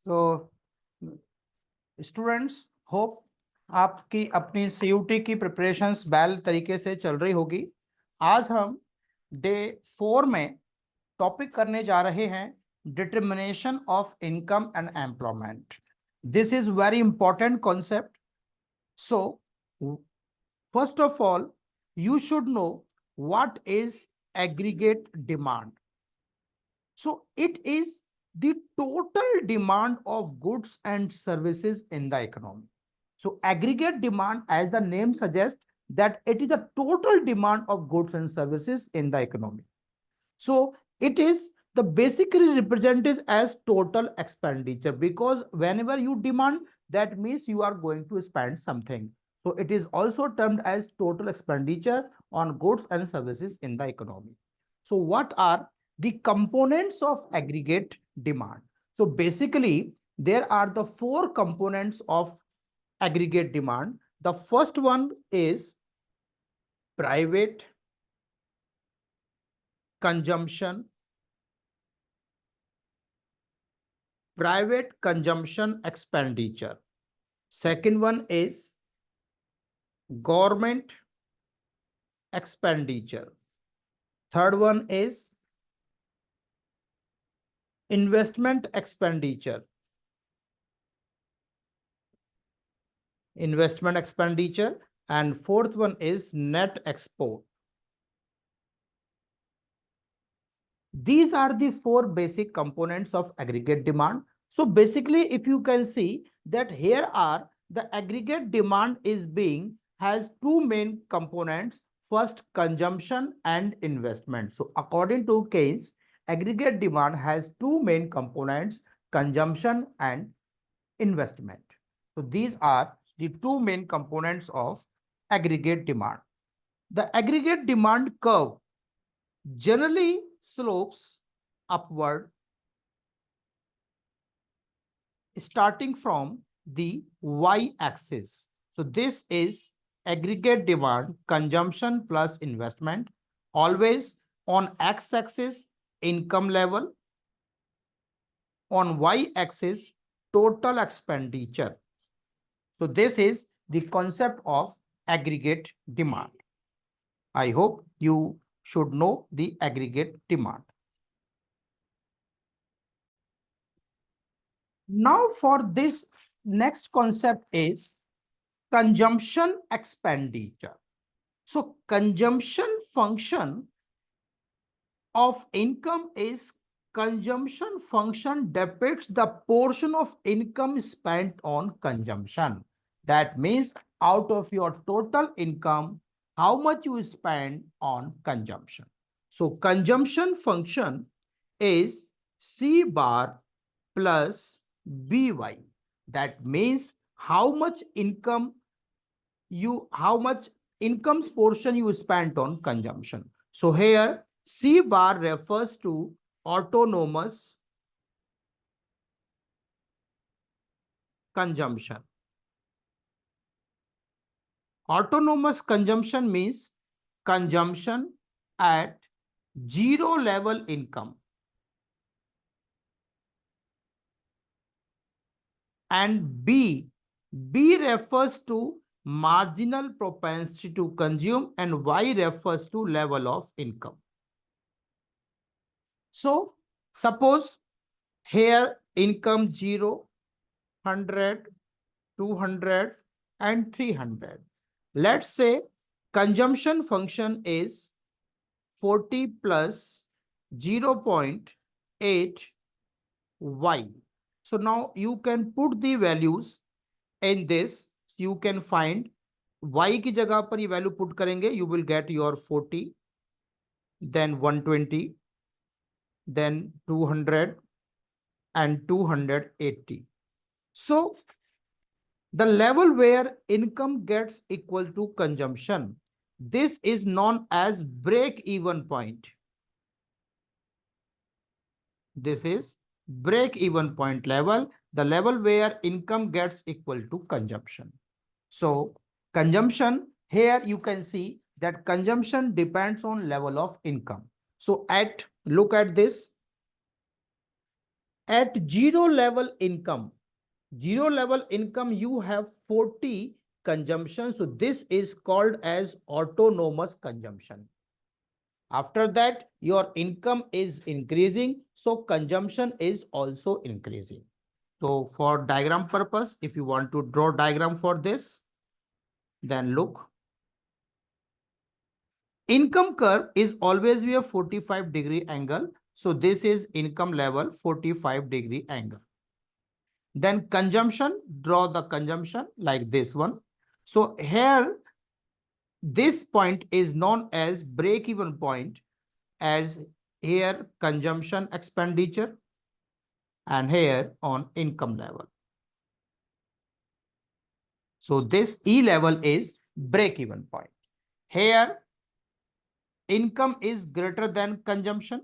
तो students hope आपकी अपनी सीयूटी की प्रिपरेशंस बैल तरीके से चल रही होगी। आज हम डे 4 में टॉपिक करने जा रहे हैं determination of income and employment. This is very important concept. So first of all you should know what is aggregate demand. So it is the total demand of goods and services in the economy. So aggregate demand, as the name suggests, that it is the total demand of goods and services in the economy. So it is the basically represented as total expenditure, because whenever you demand, that means you are going to spend something. So it is also termed as total expenditure on goods and services in the economy. So what are the components of aggregate demand? So basically there are the four components of aggregate demand. The first one is private consumption, private consumption expenditure. Second one is government expenditure. Third one is investment expenditure. Investment expenditure. And fourth one is net export. These are the four basic components of aggregate demand. So basically, if you can see that here are the aggregate demand is being has two main components. First, consumption and investment. So according to Keynes, aggregate demand has two main components, consumption and investment. So these are the two main components of aggregate demand. The aggregate demand curve generally slopes upward starting from the y-axis. So this is aggregate demand, consumption plus investment, always on x-axis income level, on y-axis total expenditure. So this is the concept of aggregate demand. I hope you should know the aggregate demand. Now for this next concept is consumption expenditure. So consumption function of income is consumption function depicts the portion of income spent on consumption. That means out of your total income, how much you spend on consumption. So consumption function is C bar plus by. That means how much income's portion you spent on consumption. So here C bar refers to autonomous consumption. Autonomous consumption means consumption at zero level income. And B refers to marginal propensity to consume, and Y refers to level of income. So suppose here income 0, 100, 200 and 300. Let's say consumption function is 40 plus 0.8 Y. So now you can put the values in this. You can find Y की जगह पर ये value put करेंगे, you will get your 40, then 120, then 200 and 280. So the level where income gets equal to consumption, this is known as break-even point. This is break-even point level, the level where income gets equal to consumption. So consumption, here you can see that consumption depends on level of income. So look at this. at zero level income, you have 40 consumption. So this is called as autonomous consumption. After that, your income is increasing, so consumption is also increasing. So for diagram purpose, if you want to draw diagram for this, then look. Income curve is always be a 45-degree angle. So this is income level, 45-degree angle. Then consumption, draw the consumption like this one. So here, this point is known as break-even point, as here consumption expenditure and here on income level. So this E level is break-even point. Here income is greater than consumption.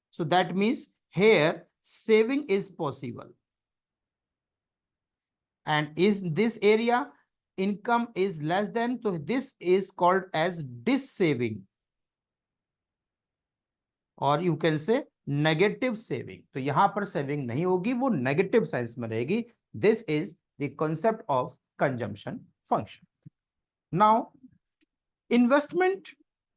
So that means here saving is possible. And is this area income is less than, so this is called as dis-saving, और you can say negative saving. तो यहां पर saving नहीं होगी, वो negative science में रहेगी. This is the concept of consumption function. Now, investment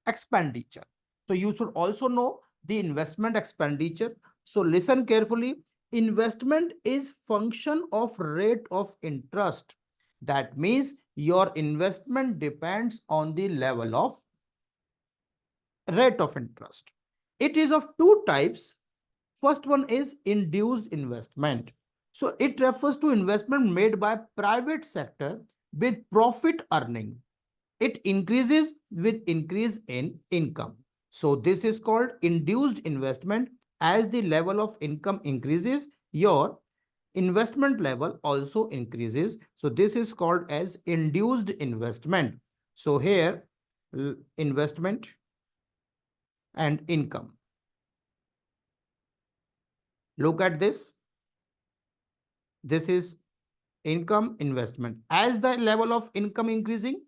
expenditure. So you should also know the investment expenditure. So listen carefully. Investment is function of rate of interest. That means your investment depends on the level of rate of interest. It is of two types. First one is induced investment. So it refers to investment made by private sector with profit earning. It increases with increase in income. So this is called induced investment. As the level of income increases, your investment level also increases. So this is called as induced investment. So here investment and income. Look at this. This is income investment. As the level of income increasing,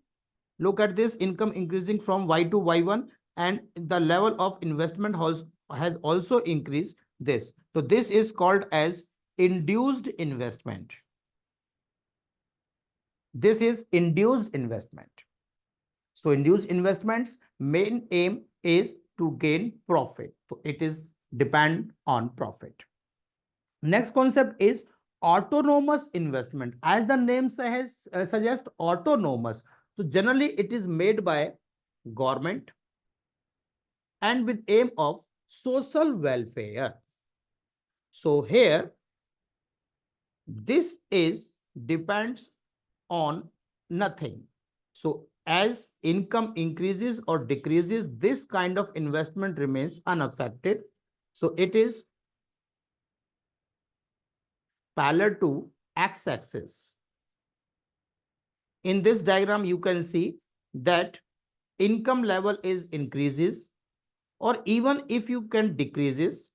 look at this, income increasing from Y to Y1, and the level of investment has also increased this. So this is called as induced investment. This is induced investment. So induced investments main aim is to gain profit. So it is depend on profit. Next concept is autonomous investment. As the name suggests, autonomous. So generally it is made by government and with aim of social welfare. So here, this is depends on nothing. So as income increases or decreases, this kind of investment remains unaffected. So it is parallel to x-axis. In this diagram, you can see that income level is increases, or even if you can decreases,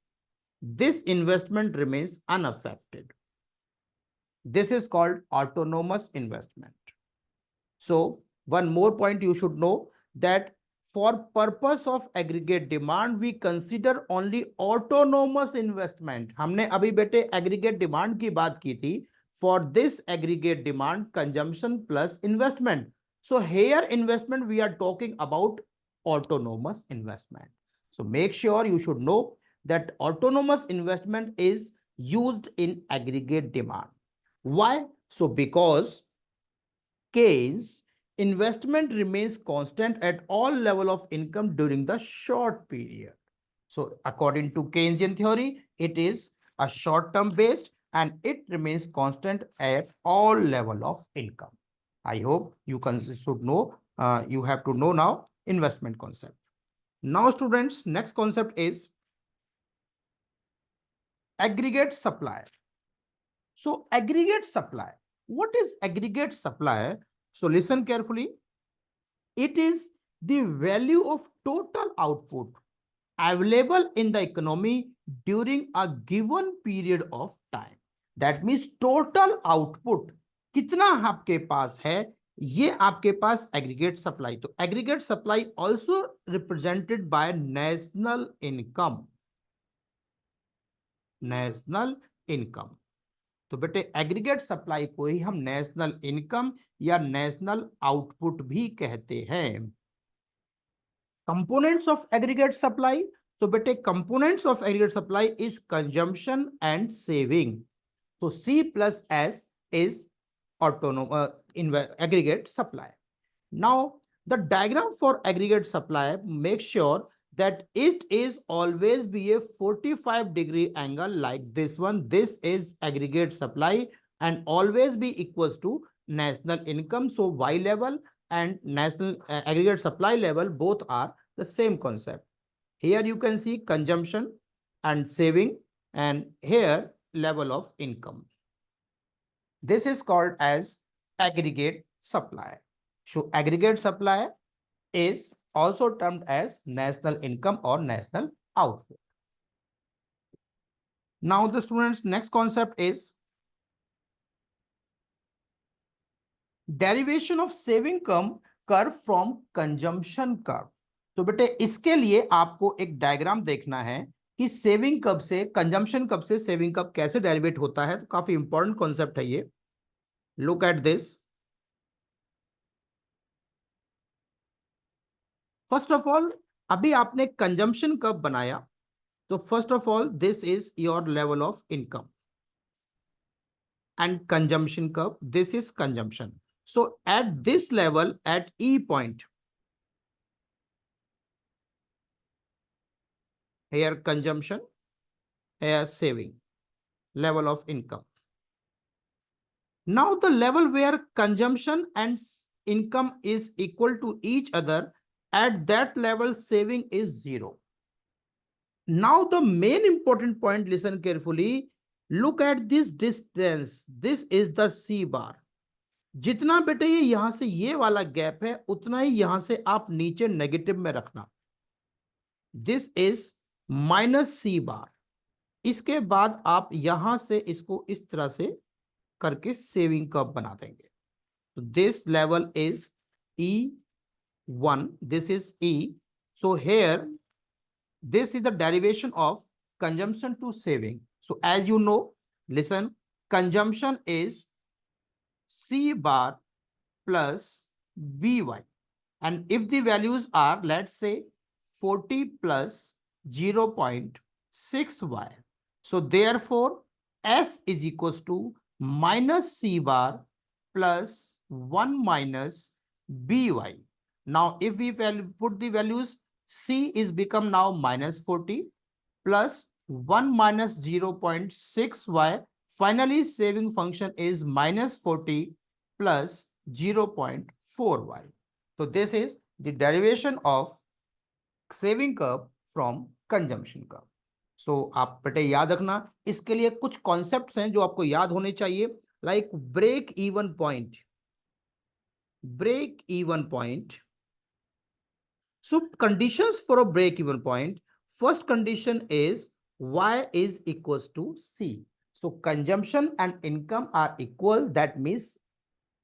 this investment remains unaffected. This is called autonomous investment. So one more point you should know, that for purpose of aggregate demand, we consider only autonomous investment. हमने अभी बेटे aggregate demand की बात की थी. For this aggregate demand, consumption plus investment. So here investment, we are talking about autonomous investment. So make sure you should know that autonomous investment is used in aggregate demand. Why? So because Keynes, investment remains constant at all level of income during the short period. So according to Keynesian theory, it is a short-term based and it remains constant at all level of income. I hope you should know, you have to know now investment concept. Now students, next concept is aggregate supply. So aggregate supply. What is aggregate supply? So listen carefully. It is the value of total output available in the economy during a given period of time. That means total output कितना आपके पास है, ये आपके पास aggregate supply. तो aggregate supply also represented by national income. National income. तो बेटे aggregate supply को ही हम नेशनल इनकम या नेशनल आउटपुट भी कहते हैं। कंपोनेंट्स ऑफ एग्रीगेट सप्लाई, तो बेटे components of aggregate supply is consumption and saving. तो C plus S is in aggregate supply. Now, the diagram for aggregate supply makes sure that it is always be a 45-degree angle like this one. This is aggregate supply and always be equals to national income. So Y level and national aggregate supply level both are the same concept. Here you can see consumption and saving, and here level of income. This is called as aggregate supply. So aggregate supply is also termed as national income or national output. Now the students, next concept is derivation of saving curve from consumption curve. तो बेटे इसके लिए आपको एक diagram देखना है कि saving curve से कंजम्पशन कर्व से सेविंग कर्व कैसे डेरिवेट होता है। तो काफी इंपॉर्टेंट कॉन्सेप्ट है ये। Look at this. First of all, अभी आपने कंजम्पशन कर्व बनाया, तो first of all this is your level of income and consumption curve. This is consumption. So at this level, at E point, here consumption, here saving, level of income. Now the level where consumption and income is equal to each other, at that level saving is 0. Now the main important point, listen carefully, look at this distance. This is the C bar. जितना बेटे ये यहां से ये वाला gap है उतना ही यहां से आप नीचे नेगेटिव में रखना। दिस इज -C बार। इसके बाद आप यहां से इसको इस तरह से करके सेविंग कर्व बना देंगे। तो this level is E1, this is E। So here this is the derivation of consumption to saving. So as you know, listen, consumption is C bar plus by, and if the values are, let's say 40 plus 0.6y, so therefore S is equals to minus C bar plus 1 minus by. Now if we put the values, C is become now -40 plus 1 minus 0.6y. Finally, saving function is -40 plus 0.4y. So this is the derivation of saving curve from consumption curve. So आप बेटे याद रखना, इसके लिए कुछ concepts हैं जो आपको याद होने चाहिए, like break even point. Break even point, so conditions for a break even point, first condition is Y is equals to C. So consumption and income are equal, that means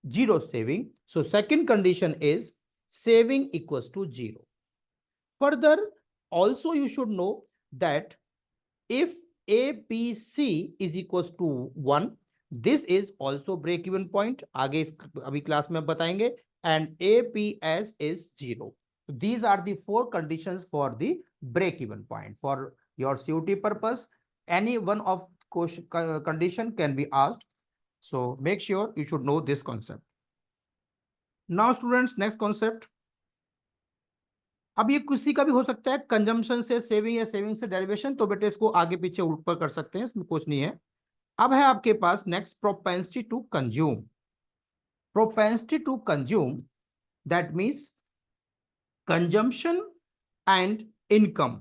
0 saving. So second condition is saving equals to 0. Further, also you should know that if APC is equals to 1, this is also break even point. आगे अभी class में बताएंगे। And APS is 0. These are the 4 conditions for the break even point. For your COT purpose, any one of condition can be asked. So make sure you should know this concept. Now students, next concept. अब ये किसी का भी हो सकता है, consumption से saving या सेविंग से डेरिवेशन, तो बेटे इसको आगे पीछे ऊपर कर सकते हैं, इसमें कुछ नहीं है। अब है आपके पास next propensity to consume. Propensity to consume, that means consumption and income,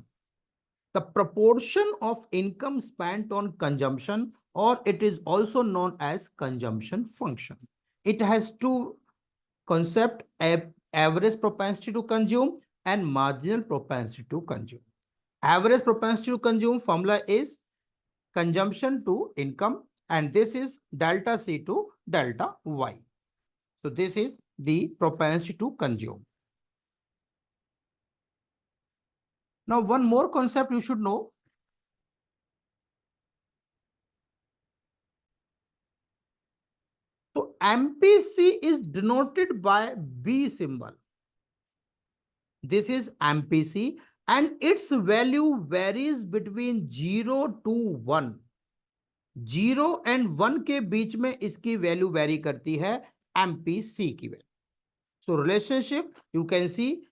the proportion of income spent on consumption, or it is also known as consumption function. It has two concept, average propensity to consume and marginal propensity to consume. Average propensity to consume formula is consumption to income, and this is delta C to delta Y. So this is the propensity to consume. Now, one more concept you should know. MPC is denoted by B symbol. This is MPC and its value varies between 0 to 1. 0 and 1 के बीच में इसकी value very करती है MPC की value. So relationship you can see,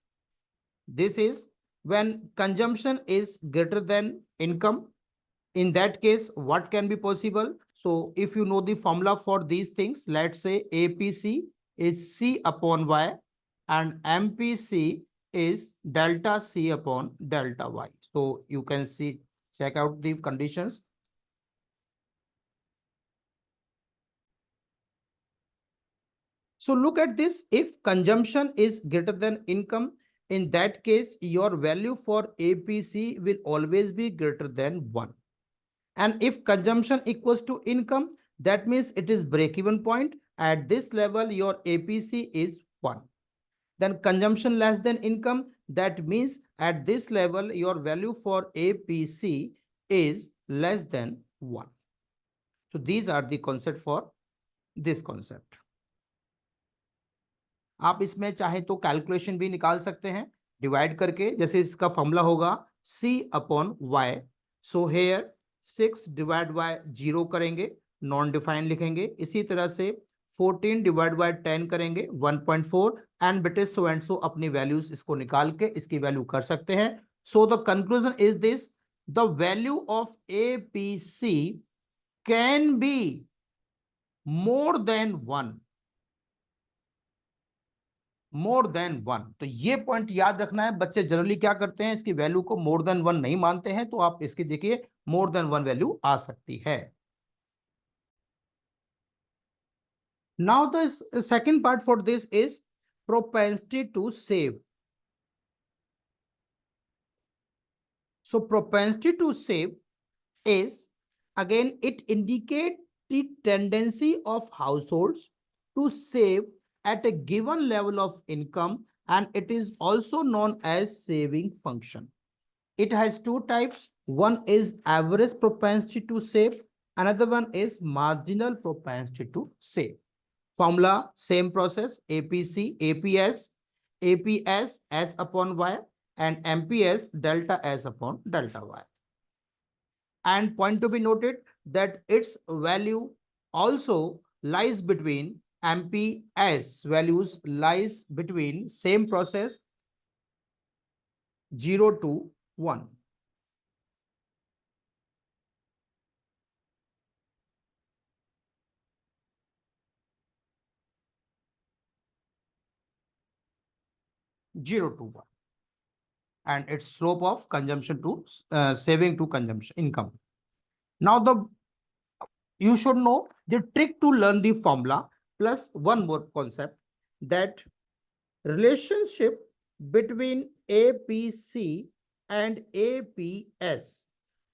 this is when consumption is greater than income. In that case, what can be possible? So if you know the formula for these things, let's say APC is C upon Y and MPC is delta C upon delta Y. So you can see, check out the conditions. So look at this. If consumption is greater than income, in that case, your value for APC will always be greater than 1. And if consumption equals to income, that means it is break-even point. At this level, your APC is 1. Then consumption less than income, that means at this level, your value for APC is less than 1. So these are the concept for this concept. आप इसमें चाहे तो calculation भी निकाल सकते हैं divide करके, जैसे इसका फॉर्मूला होगा C upon Y. So here 6 divide by 0 करेंगे, नॉन डिफाइन लिखेंगे. इसी तरह से 14 डिवाइड बाय 10 करेंगे 1.4 एंड बेटे सो एंड सो अपनी वैल्यूज इसको निकाल के इसकी वैल्यू कर सकते हैं. So the conclusion is this, the value of APC can be more than 1. More than 1. तो ये पॉइंट याद रखना है. बच्चे जनरली क्या करते हैं, इसकी वैल्यू को मोर देन 1 नहीं मानते हैं, तो आप इसकी देखिए मोर देन 1 वैल्यू आ सकती है. Now the second part for this is propensity to save. So propensity to save is, again, it indicates the tendency of households to save at a given level of income, and it is also known as saving function. It has two types. One is average propensity to save, another one is marginal propensity to save. Formula, same process, APC, APS S upon Y and MPS delta S upon delta Y. And point to be noted that its value also lies between MPS values lies between same process 0 to 1. And its slope of consumption to saving to consumption income. Now you should know the trick to learn the formula plus one more concept, that relationship between APC and APS.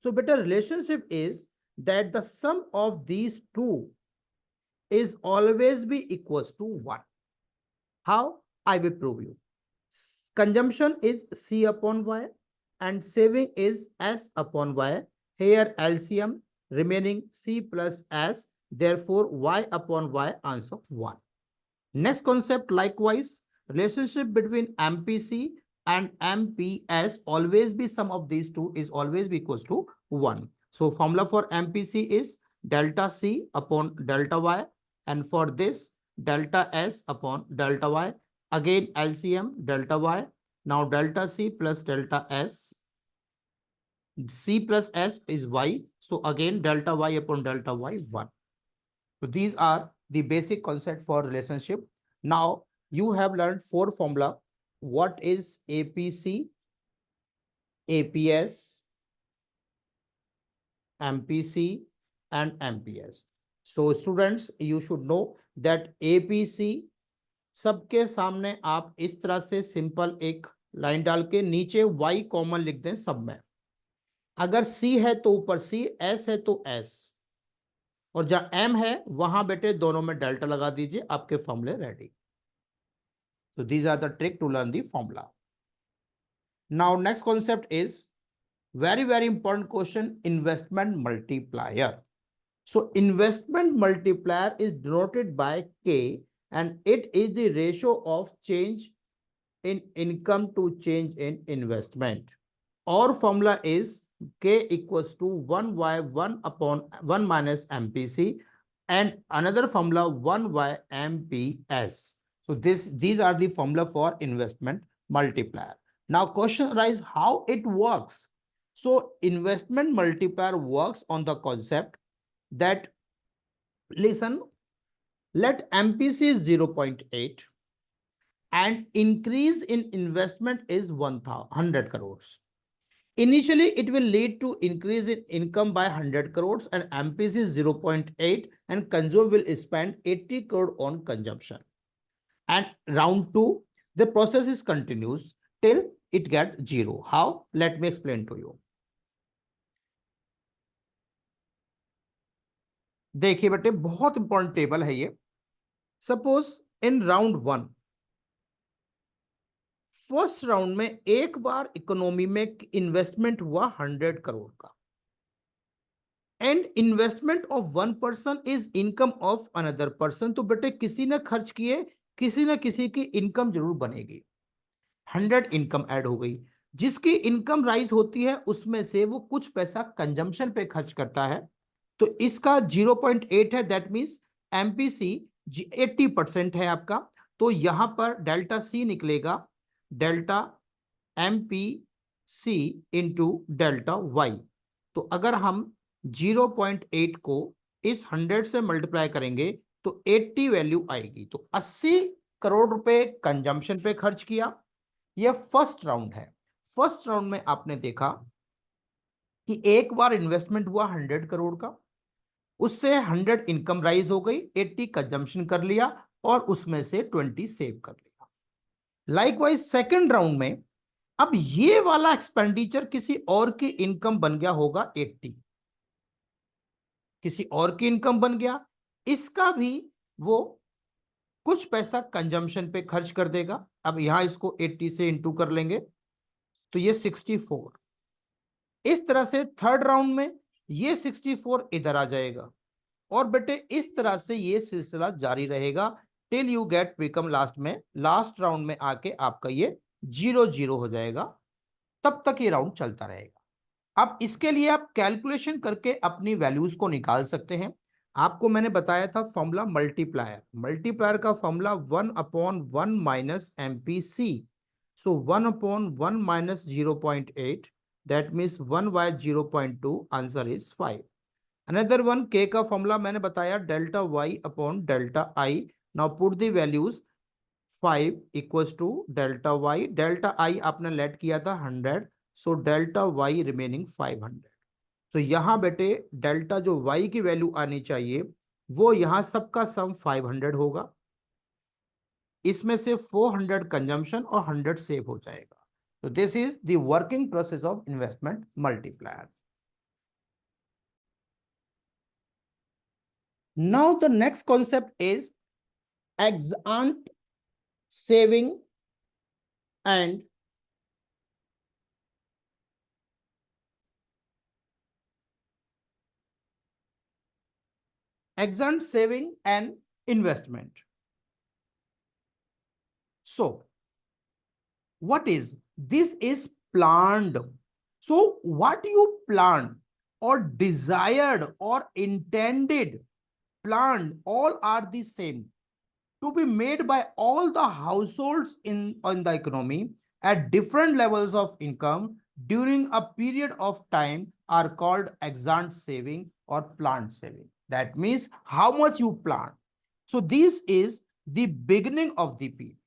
So better relationship is that the sum of these two is always be equals to 1. How? I will prove you. Consumption is C upon Y and saving is S upon Y. Here LCM remaining C plus S, therefore Y upon Y answer 1. Next concept, likewise, relationship between MPC and MPS always be sum of these two is always be equals to 1. So formula for MPC is delta C upon delta Y, and for this delta S upon delta Y. Again LCM delta Y. Now delta C plus delta S. C plus S is Y. So again delta Y upon delta Y 1. So these are the basic concept for relationship. Now you have learned 4 formula. What is APC, APS, MPC and MPS. So students, you should know that APC सबके सामने आप इस तरह से simple एक line डाल के नीचे Y कॉमन लिख दें सब में. अगर C है तो ऊपर C, S है तो S, और जहां M है वहां बेटे दोनों में डेल्टा लगा दीजिए, आपके फॉर्मूले ready. So these are the trick to learn the formula. Now next concept is very important question, investment multiplier. So investment multiplier is denoted by K, and it is the ratio of change in income to change in investment. Our formula is K equals to 1y1 upon 1 minus MPC, and another formula 1y MPS. So these are the formula for investment multiplier. Now question arises how it works. So investment multiplier works on the concept that, listen, let MPC is 0.8 and increase in investment is 100 crores. Initially, it will lead to increase in income by 100 crores and MPC is 0.8 and consumer will spend 80 crore on consumption. And round 2, the process is continuous till it gets 0. How? Let me explain to you. देखिए बेटे, बहुत important table है ये. Suppose in round 1, first round में एक बार economy में investment हुआ 100 करोड़ का, and investment of one person is income of another person. तो बेटे किसी ने खर्च किए, किसी न किसी की इनकम जरूर बनेगी. 100 इनकम ऐड हो गई. जिसकी इनकम राइज होती है उसमें से वो कुछ पैसा कंजम्पशन पे खर्च करता है. तो इसका 0.8 है, दैट मीन्स एमपीसी 80% है आपका. तो यहां पर डेल्टा सी निकलेगा, delta MPC into delta Y. तो अगर हम 0.8 को इस 100 से मल्टीप्लाई करेंगे तो 80 वैल्यू आएगी. तो 80 करोड़ रुपए कंजम्पशन पे खर्च किया. यह फर्स्ट राउंड है. फर्स्ट राउंड में आपने देखा कि एक बार इन्वेस्टमेंट हुआ 100 करोड़ का, उससे 100 इनकम राइज हो गई, 80 कंजम्पशन कर लिया और उसमें से 20 सेव कर लिया. लाइकवाइज सेकंड राउंड में अब ये वाला एक्सपेंडिचर किसी और की इनकम बन गया होगा 80, किसी और की इनकम बन गया, इसका भी वो कुछ पैसा कंजम्पशन पे खर्च कर देगा. अब यहां इसको 80 से इंटू कर लेंगे तो ये 64. इस तरह से थर्ड राउंड में ये 64 इधर आ जाएगा और बेटे इस तरह से ये सिलसिला जारी रहेगा till you get become last में, लास्ट राउंड में आके आपका ये 0-0 हो जाएगा. तब तक ये राउंड चलता रहेगा. अब इसके लिए आप कैलकुलेशन करके अपनी वैल्यूज को निकाल सकते हैं. आपको मैंने बताया था फॉर्मूला मल्टीप्लायर. मल्टीप्लायर का formula 1/1 minus MPC. So 1/1 minus 0.8, that means 1/0.2. Answer is 5. Another one, K का फॉर्मूला मैंने बताया delta Y upon delta I. Now put the values. 5 equals to delta Y, delta I आपने let किया था 100, so delta Y remaining 500. तो यहां बेटे delta जो वाई की वैल्यू आनी चाहिए वो यहां सबका सम 500 होगा. इसमें से 400 कंजम्पशन और 100 सेव हो जाएगा. तो this is the working process of investment multiplier. Now the next concept is ex ante saving and ex ante saving and investment. So what is this? Is planned. So what you planned or desired or intended, planned, all are the same, to be made by all the households in the economy at different levels of income during a period of time are called ex ante saving or planned saving. That means how much you plan. So this is the beginning of the period.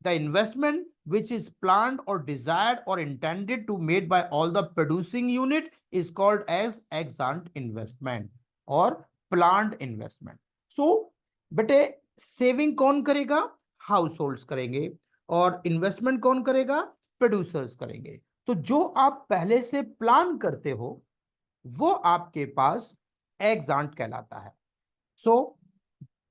The investment which is planned or desired or intended to made by all the producing unit is called as ex ante investment or planned investment. So बेटे saving कौन करेगा? House holds करेंगे. और investment कौन करेगा? Producers करेंगे. तो जो आप पहले से प्लान करते हो वो आपके पास एग्ज आंट कहलाता है. सो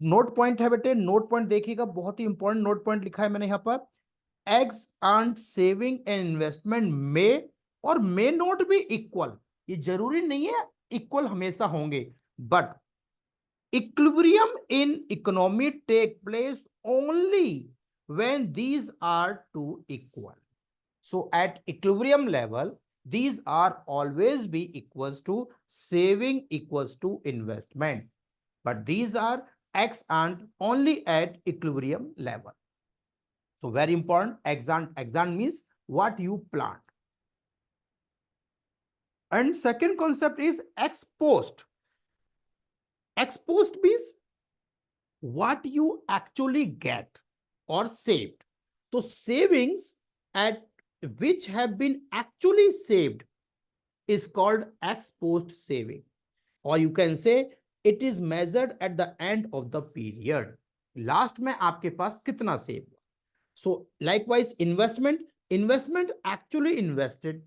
नोट पॉइंट है बेटे, नोट पॉइंट देखिएगा, बहुत ही इंपॉर्टेंट नोट पॉइंट लिखा है मैंने यहां पर. Ex ante saving and investment में और मे नॉट बी इक्वल. ये जरूरी नहीं है इक्वल हमेशा होंगे. but equilibrium in economy take place only when these are two equal. So at equilibrium level, these are always be equals to saving equals to investment. But these are ex ante only at equilibrium level. So very important, ex ante means what you plant. And second concept is ex post. Ex post means what you actually get or saved. So savings at which have been actually saved is called ex post saving, or you can say it is measured at the end of the period. Last में आपके पास कितना save हुआ. सो likewise investment actually invested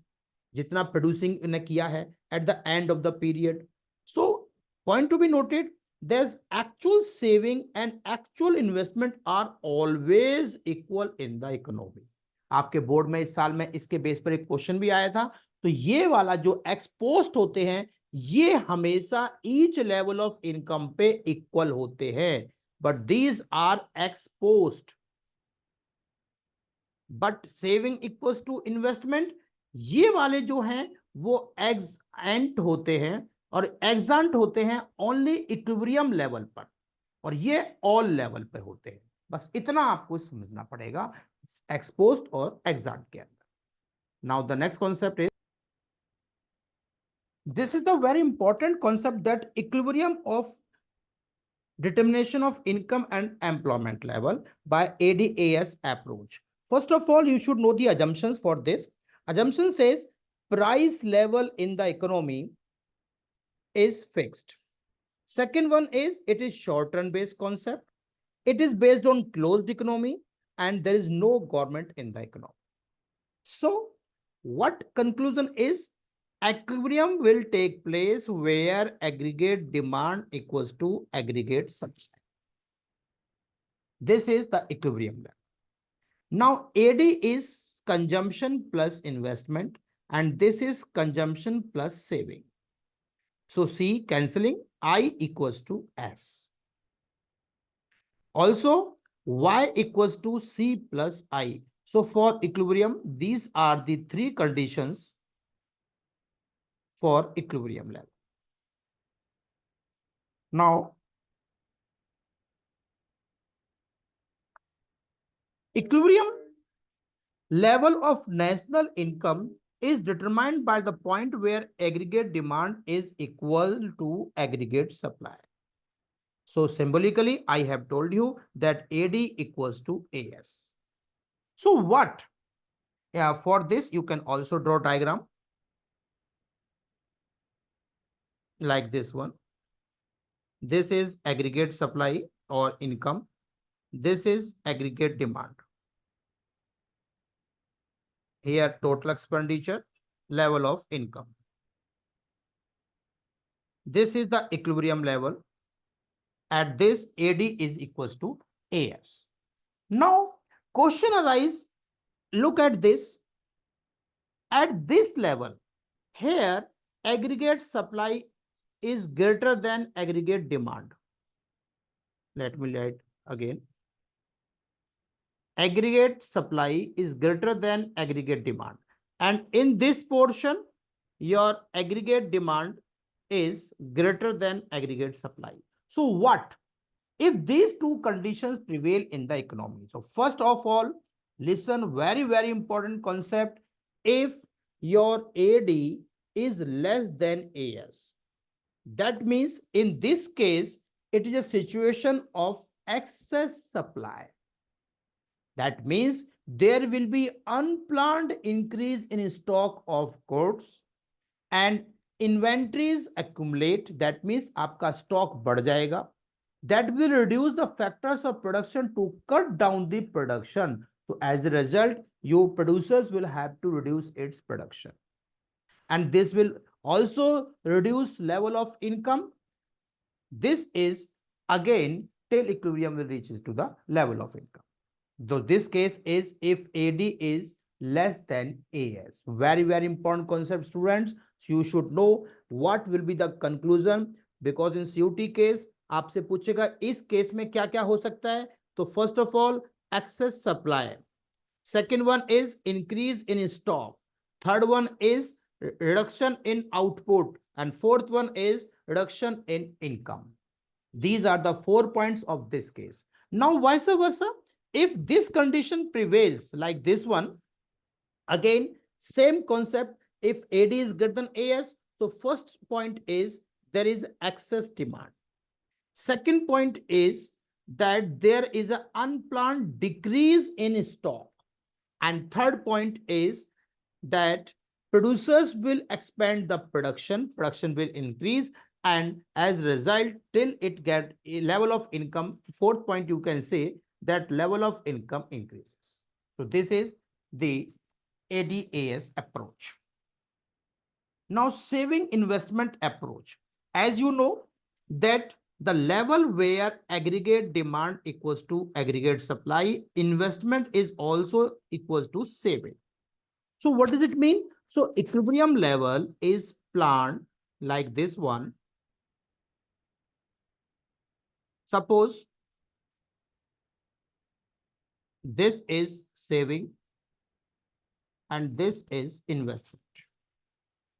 जितना producing ने किया है at the end of the period. So point to be noted, there's actual saving and actual investment are always equal in the economy. आपके board में इस साल में इसके बेस पर एक क्वेश्चन भी आया था. तो ये वाला जो एक्सपोस्ट होते हैं ये हमेशा ईच लेवल ऑफ इनकम पे इक्वल होते हैं, but these are ex post. But saving equals to investment, ये वाले जो हैं वो एग्जैंट होते हैं और एग्जैंट होते हैं ओनली इक्विलिब्रियम लेवल पर, और ये ऑल लेवल पे होते हैं. बस इतना आपको समझना पड़ेगा एक्सपोस्ट और एग्जैंट के अंदर. Now the next concept is, this is the very important concept, that equilibrium of determination of income and employment level by ADAS approach. First of all, you should know the assumptions for this. Assumption says price level in the economy is fixed. Second one is it is short-run based concept. It is based on closed economy and there is no government in the economy. So what conclusion is? Equilibrium will take place where aggregate demand equals to aggregate supply. This is the equilibrium level. Now AD is consumption plus investment and this is consumption plus saving. So C cancelling, I equals to S. Also Y equals to C plus I. So for equilibrium, these are the three conditions for equilibrium level. Now, equilibrium level of national income is determined by the point where aggregate demand is equal to aggregate supply. So symbolically, I have told you that AD equals to AS. So what? Yeah, for this, you can also draw diagram like this one. This is aggregate supply or income. This is aggregate demand. Here, total expenditure, level of income. This is the equilibrium level. At this, AD is equals to AS. Now, question arise, look at this. At this level, here, aggregate supply is greater than aggregate demand. Let me write again. Aggregate supply is greater than aggregate demand. And in this portion, your aggregate demand is greater than aggregate supply. So what if these two conditions prevail in the economy? So first of all, listen, very, very important concept. If your AD is less than AS, that means in this case, it is a situation of excess supply. That means there will be unplanned increase in stock of goods and inventories accumulate. That means आपका stock बढ़ जाएगा. That will reduce the factors of production to cut down the production. So as a result, your producers will have to reduce its production. And this will also reduce level of income. This is again till equilibrium will reaches to the level of income. So this case is if AD is less than AS. Very, very important concept, students. You should know what will be the conclusion because in CUET case आपसे पूछेगा इस case में क्या क्या हो सकता है। तो first of all excess supply, second one is increase in stock, third one is reduction in output, and fourth one is reduction in income. These are the 4 points of this case. Now vice versa, if this condition prevails like this one, again same concept, if AD is greater than AS, so first point is there is excess demand. Second point is that there is an unplanned decrease in stock. And third point is that producers will expand the production will increase, and as a result, till it get a level of income, fourth point you can say that level of income increases. So this is the ADAS approach. Now saving investment approach. As you know that the level where aggregate demand equals to aggregate supply, investment is also equals to saving. So what does it mean? So equilibrium level is planned like this one. Suppose this is saving and this is investment.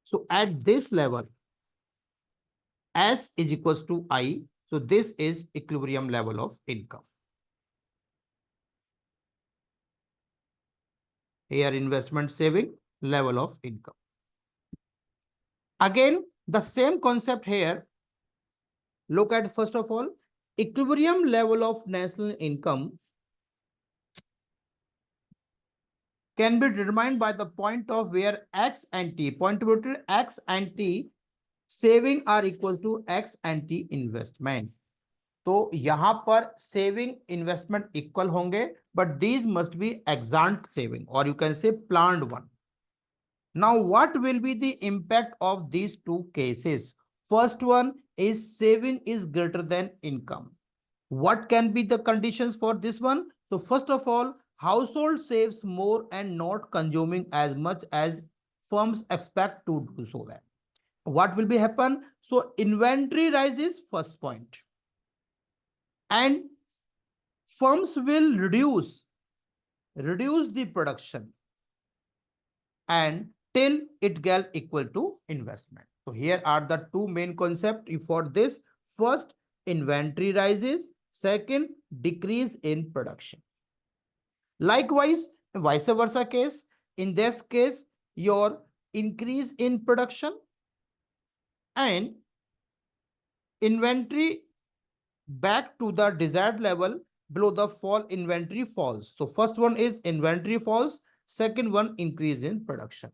So at this level, S is equals to I. So this is equilibrium level of income. Here investment saving, level of income. Again, the same concept here. Look at first of all, equilibrium level of national income can be determined by the point of where X and T, point to X and T saving are equal to X and T investment. तो यहां पर saving investment equal होंगे, but these must be exact saving और you can say planned one. Now what will be the impact of these two cases? First one is saving is greater than income. What can be the conditions for this one? So first of all, household saves more and not consuming as much as firms expect to do so. That what will be happen? So inventory rises, first point, and firms will reduce the production and till it get equal to investment. So here are the two main concepts for this. First, inventory rises. Second, decrease in production. Likewise, vice versa case, in this case, your increase in production and inventory back to the desired level, below the fall inventory falls. So first one is inventory falls, second one increase in production.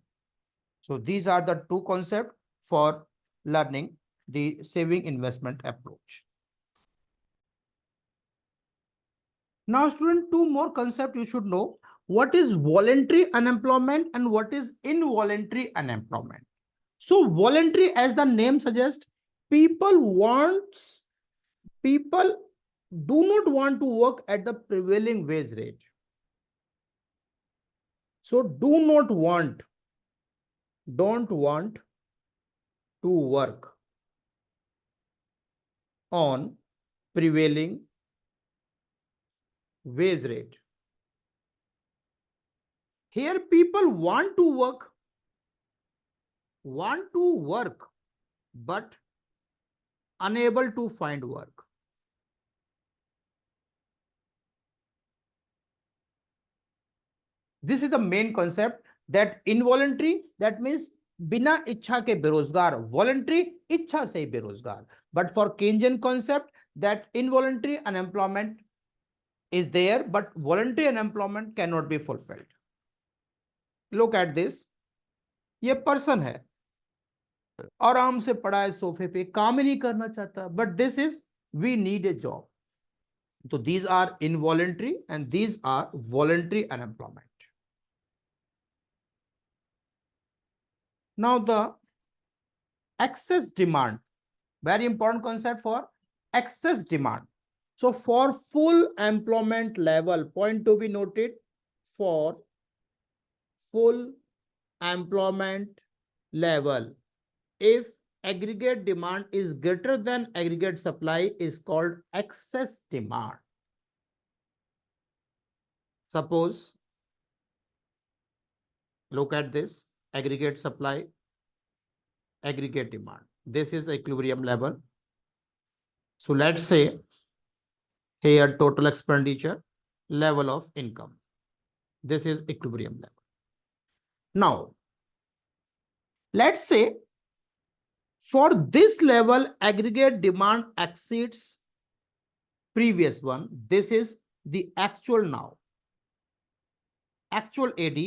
So these are the two concepts for learning the saving investment approach. Now student, two more concepts you should know. What is voluntary unemployment and what is involuntary unemployment? So voluntary, as the name suggests, people do not want to work at the prevailing wage rate. So don't want to work on prevailing wage rate. Here people want to work, but unable to find work. This is the main concept, that involuntary, that means बिना इच्छा के बेरोजगार, voluntary इच्छा से बेरोजगार. But for Keynesian concept, that involuntary unemployment is there, but voluntary unemployment cannot be fulfilled. Look at this. ये person है, आराम से पड़ा है सोफे पे, काम ही नहीं करना चाहता, but this is we need a job. So these are involuntary and these are voluntary unemployment. Now the excess demand, very important concept for excess demand. So for full employment level, point to be noted, for full employment level, if aggregate demand is greater than aggregate supply is called excess demand. Suppose, look at this, aggregate supply, aggregate demand. This is the equilibrium level. So let's say here total expenditure, level of income. This is equilibrium level. Now, let's say for this level, aggregate demand exceeds previous one. This is the actual now, actual AD,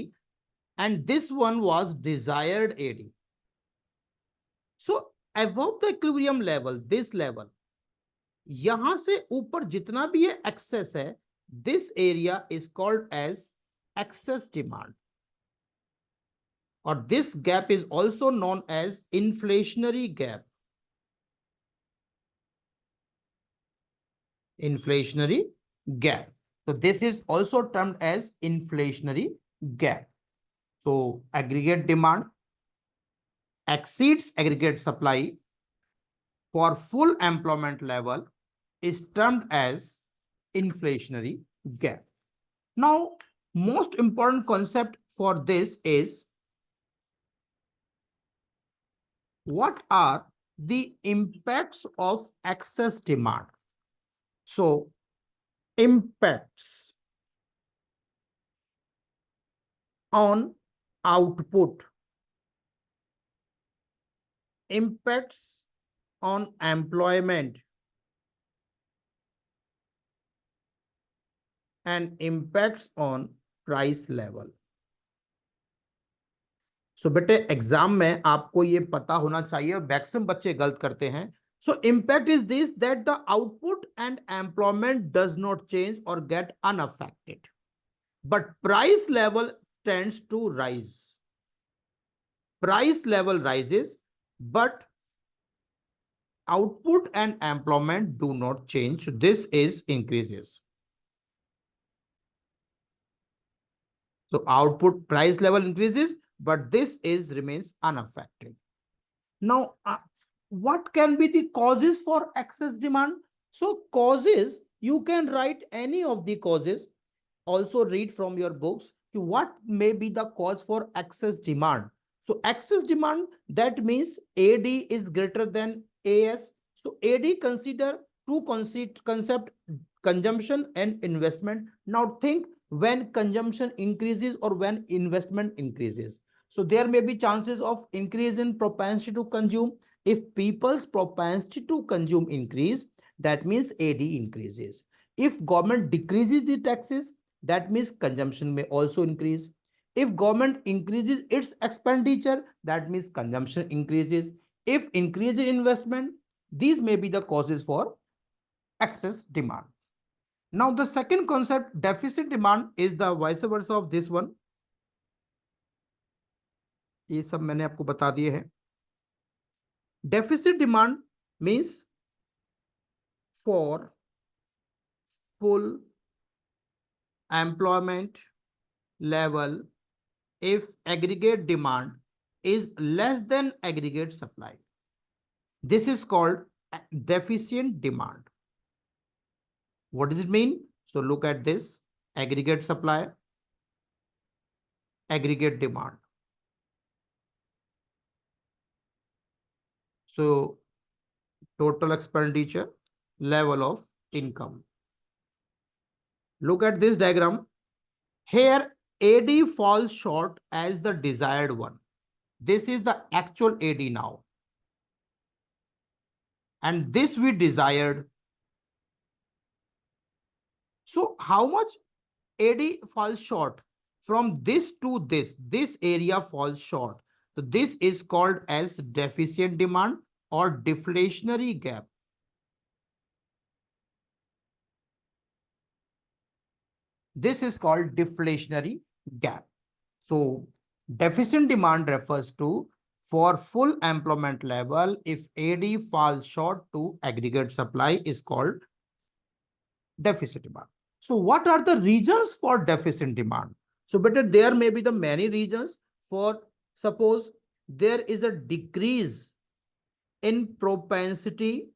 and this one was desired AD. So above the equilibrium level, this level, यहां से ऊपर जितना भी ये excess है, this area is called as excess demand. Or this gap is also known as inflationary gap. Inflationary gap. So this is also termed as inflationary gap. So aggregate demand exceeds aggregate supply for full employment level is termed as inflationary gap. Now, most important concept for this is what are the impacts of excess demand? So, impacts on output, impacts on employment, and impacts on price level. So बेटे exam में आपको ये पता होना चाहिए, maximum बच्चे गलत करते हैं. So impact is this, that the output and employment does not change or get unaffected, but price level tends to rise. Price level rises, but output and employment do not change. This is increases. So output price level increases, but this is remains unaffected. Now, what can be the causes for excess demand? So causes, you can write any of the causes. Also read from your books what may be the cause for excess demand. So excess demand, that means AD is greater than AS. So AD consider two concept, consumption and investment. Now think when consumption increases or when investment increases. So there may be chances of increase in propensity to consume. If people's propensity to consume increase, that means AD increases. If government decreases the taxes, that means consumption may also increase. If government increases its expenditure, that means consumption increases. If increase in investment, these may be the causes for excess demand. Now, the second concept, deficit demand, is the vice versa of this one. ये सब मैंने आपको बता दिए हैं. Deficit demand means for full employment level if aggregate demand is less than aggregate supply. This is called deficient demand. What does it mean? So look at this, aggregate supply, aggregate demand. So total expenditure, level of income. Look at this diagram. Here AD falls short as the desired one. This is the actual AD now. And this we desired. So how much AD falls short? From this to this area falls short. So this is called as deficient demand or deflationary gap. This is called deflationary gap. So deficient demand refers to for full employment level, if AD falls short to aggregate supply is called deficit demand. So what are the reasons for deficit demand? So better there may be the many reasons. For suppose there is a decrease in propensity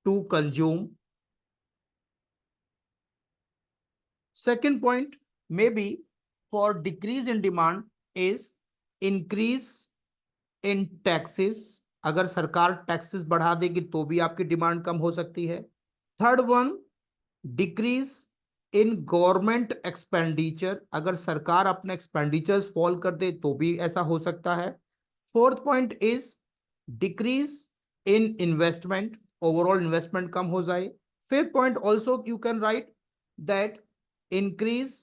to consume. Second point maybe for decrease in demand is increase in taxes. अगर सरकार taxes बढ़ा देगी तो भी आपकी demand कम हो सकती है. Third one, decrease in government expenditure. अगर सरकार अपने एक्सपेंडिचर्स फॉल कर दे तो भी ऐसा हो सकता है. Fourth point is decrease in investment. Overall investment कम हो जाए. Fifth point also you can write that increase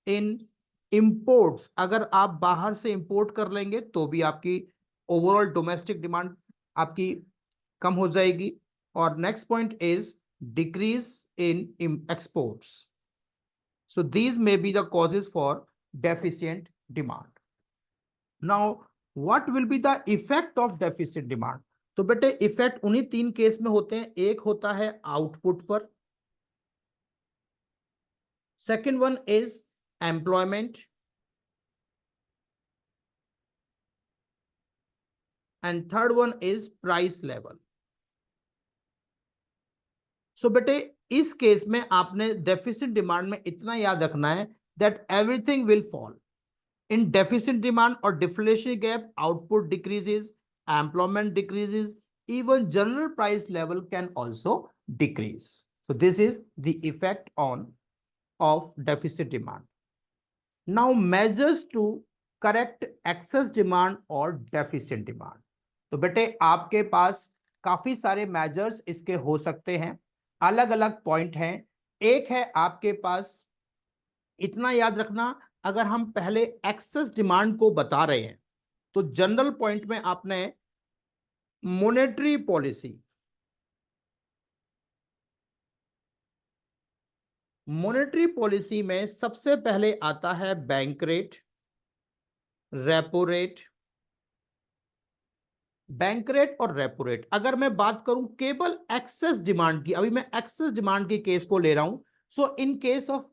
in imports. अगर आप बाहर से इंपोर्ट कर लेंगे तो भी आपकी ओवरऑल डोमेस्टिक डिमांड आपकी कम हो जाएगी. और next point is decrease in exports. So these may be the causes for deficient demand. Now what will be the effect of deficient demand? तो बेटे इफेक्ट उन्हीं तीन केस में होते हैं. एक होता है आउटपुट पर, second one is employment, and third one is price level. So बेटे इस केस में आपने डेफिसिट डिमांड में इतना याद रखना है that everything will fall. In deficit demand or deflationary gap, output decreases, employment decreases, even general price level can also decrease. So this is the effect of deficit demand. Now measures to correct excess demand or deficit demand. तो बेटे आपके पास काफी सारे measures इसके हो सकते हैं. अलग अलग पॉइंट हैं. एक है आपके पास, इतना याद रखना, अगर हम पहले एक्सेस डिमांड को बता रहे हैं तो जनरल पॉइंट में आपने मॉनेटरी पॉलिसी, मॉनेटरी पॉलिसी में सबसे पहले आता है bank rate, repo rate. Bank rate और रेपो रेट. अगर मैं बात करूं केवल एक्सेस डिमांड की, अभी मैं एक्सेस डिमांड के केस को ले रहा हूं. So in case of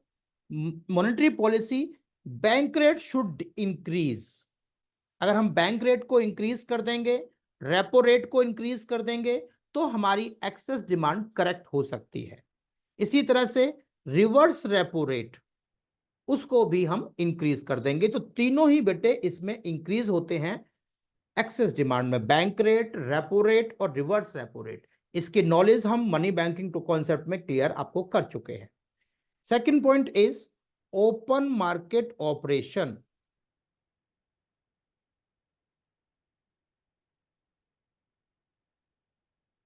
monetary policy bank rate should increase. अगर हम बैंक रेट को इंक्रीज कर देंगे, रेपो रेट को इंक्रीज कर देंगे तो हमारी एक्सेस डिमांड करेक्ट हो सकती है. इसी तरह से रिवर्स रेपो रेट, उसको भी हम इंक्रीज कर देंगे. तो तीनों ही बेटे इसमें इंक्रीज होते हैं एक्सेस डिमांड में, बैंक रेट, रेपो रेट और रिवर्स रेपो रेट. इसकी नॉलेज हम मनी बैंकिंग टू कॉन्सेप्ट में क्लियर आपको कर चुके हैं. Second point is open market operation.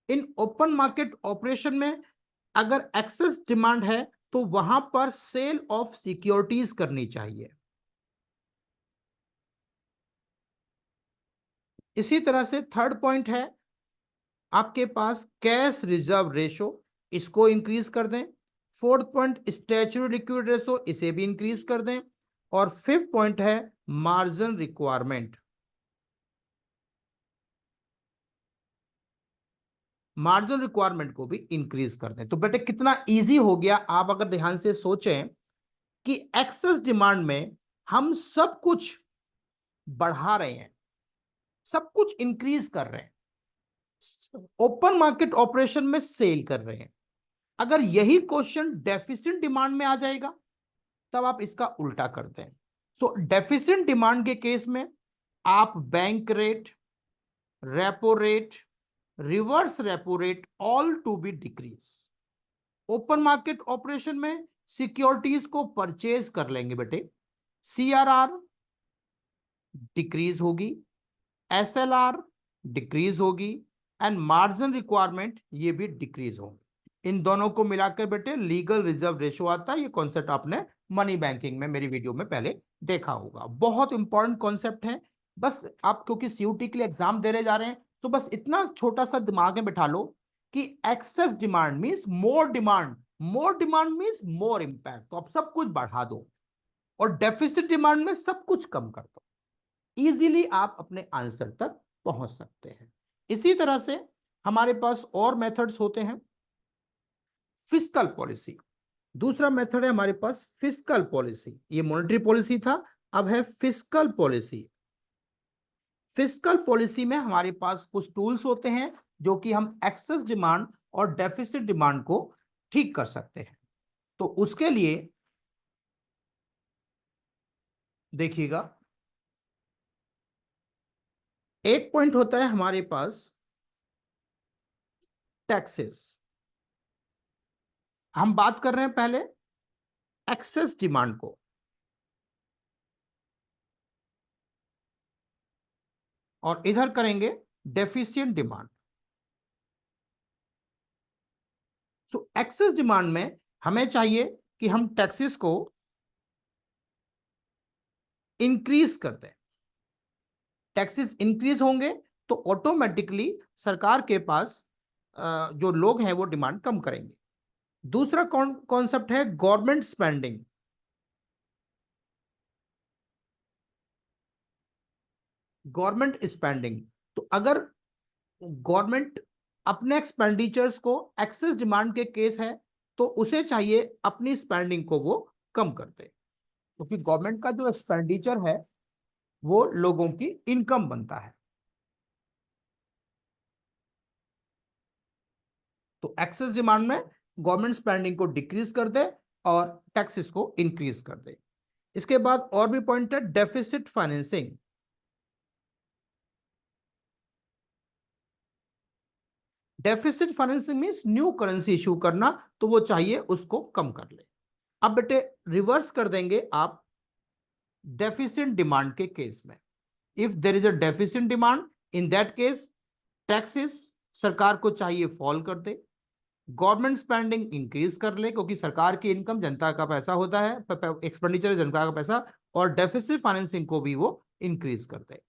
In open market operation में अगर एक्सेस डिमांड है तो वहां पर सेल ऑफ सिक्योरिटीज करनी चाहिए. इसी तरह से थर्ड पॉइंट है आपके पास कैश रिजर्व रेशो, इसको इंक्रीज कर दें. Fourth point statutory liquid ratio, इसे भी इंक्रीज कर दें. और फिफ्थ पॉइंट है मार्जिन रिक्वायरमेंट. मार्जिन रिक्वायरमेंट को भी इंक्रीज कर दें. तो बेटे कितना इजी हो गया. आप अगर ध्यान से सोचें कि एक्सेस डिमांड में हम सब कुछ बढ़ा रहे हैं, सब कुछ इंक्रीज कर रहे हैं, ओपन मार्केट ऑपरेशन में सेल कर रहे हैं. अगर यही क्वेश्चन डेफिसिट डिमांड में आ जाएगा तब आप इसका उल्टा करते हैं. सो डेफिसिट डिमांड के केस में आप bank rate, repo rate, reverse repo rate all to be decrease. Open market operation में सिक्योरिटीज को परचेज कर लेंगे बेटे, सीआरआर डिक्रीज होगी, एसएलआर डिक्रीज होगी, एंड मार्जिन रिक्वायरमेंट ये भी डिक्रीज होंगे. इन दोनों को मिलाकर बेटे लीगल रिजर्व रेशो आता है. ये कॉन्सेप्ट आपने मनी बैंकिंग में मेरी वीडियो में पहले देखा होगा. बहुत इंपॉर्टेंट कॉन्सेप्ट है. बस आप क्योंकि सीयूटी के लिए एग्जाम देने जा रहे हैं तो बस इतना छोटा सा दिमाग में बैठा लो कि excess demand means more demand, more demand means more impact. तो आप सब कुछ बढ़ा दो और डेफिसिट डिमांड में सब कुछ कम कर दो. इजीली आप अपने आंसर तक पहुंच सकते हैं. इसी तरह से हमारे पास और मेथड्स होते हैं. फिस्कल पॉलिसी, दूसरा मेथड है हमारे पास फिस्कल पॉलिसी. ये मॉनेटरी पॉलिसी था, अब है फिस्कल पॉलिसी. फिस्कल पॉलिसी में हमारे पास कुछ टूल्स होते हैं जो कि हम एक्सेस डिमांड और डेफिसिट डिमांड को ठीक कर सकते हैं। तो उसके लिए देखिएगा, एक पॉइंट होता है हमारे पास टैक्सेस। हम बात कर रहे हैं पहले एक्सेस डिमांड को, और इधर करेंगे डेफिशिएंट डिमांड। सो एक्सेस डिमांड में हमें चाहिए कि हम टैक्सेस को इंक्रीज कर दें। टैक्सेस इंक्रीज होंगे तो ऑटोमेटिकली सरकार के पास जो लोग हैं वो डिमांड कम करेंगे। दूसरा कॉन्सेप्ट है गवर्नमेंट स्पेंडिंग। गवर्नमेंट स्पेंडिंग, तो अगर गवर्नमेंट अपने एक्सपेंडिचर्स को एक्सेस डिमांड के केस है तो उसे चाहिए अपनी स्पेंडिंग को वो कम कर दे, क्योंकि गवर्नमेंट का जो एक्सपेंडिचर है वो लोगों की इनकम बनता है। तो एक्सेस डिमांड में गवर्नमेंट स्पेंडिंग को डिक्रीज कर दे और टैक्सेस को इंक्रीज कर दे। इसके बाद और भी पॉइंट है deficit financing. Deficit financing means new currency issue करना, तो वो चाहिए उसको कम कर ले। अब बेटे रिवर्स कर देंगे आप डेफिसिट डिमांड के केस में। If there is a deficit demand, in that case taxes सरकार को चाहिए फॉल कर दे, गवर्नमेंट स्पेंडिंग इंक्रीज कर ले क्योंकि सरकार की इनकम जनता का पैसा होता है, एक्सपेंडिचर जनता का पैसा, और डेफिसिट फाइनेंसिंग को भी वो इंक्रीज कर दे।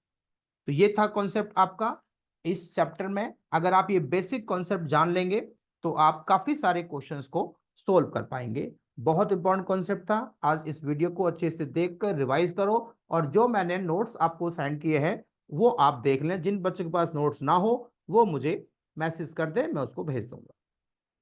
तो ये था कॉन्सेप्ट आपका इस चैप्टर में। अगर आप ये बेसिक कॉन्सेप्ट जान लेंगे तो आप काफी सारे क्वेश्चंस को सोल्व कर पाएंगे। बहुत इंपॉर्टेंट कॉन्सेप्ट था। आज इस वीडियो को अच्छे से देखकर रिवाइज करो, और जो मैंने नोट्स आपको सेंड किए हैं वो आप देख लें। जिन बच्चों के पास नोट्स ना हो वो मुझे मैसेज कर दे, मैं उसको भेज दूंगा।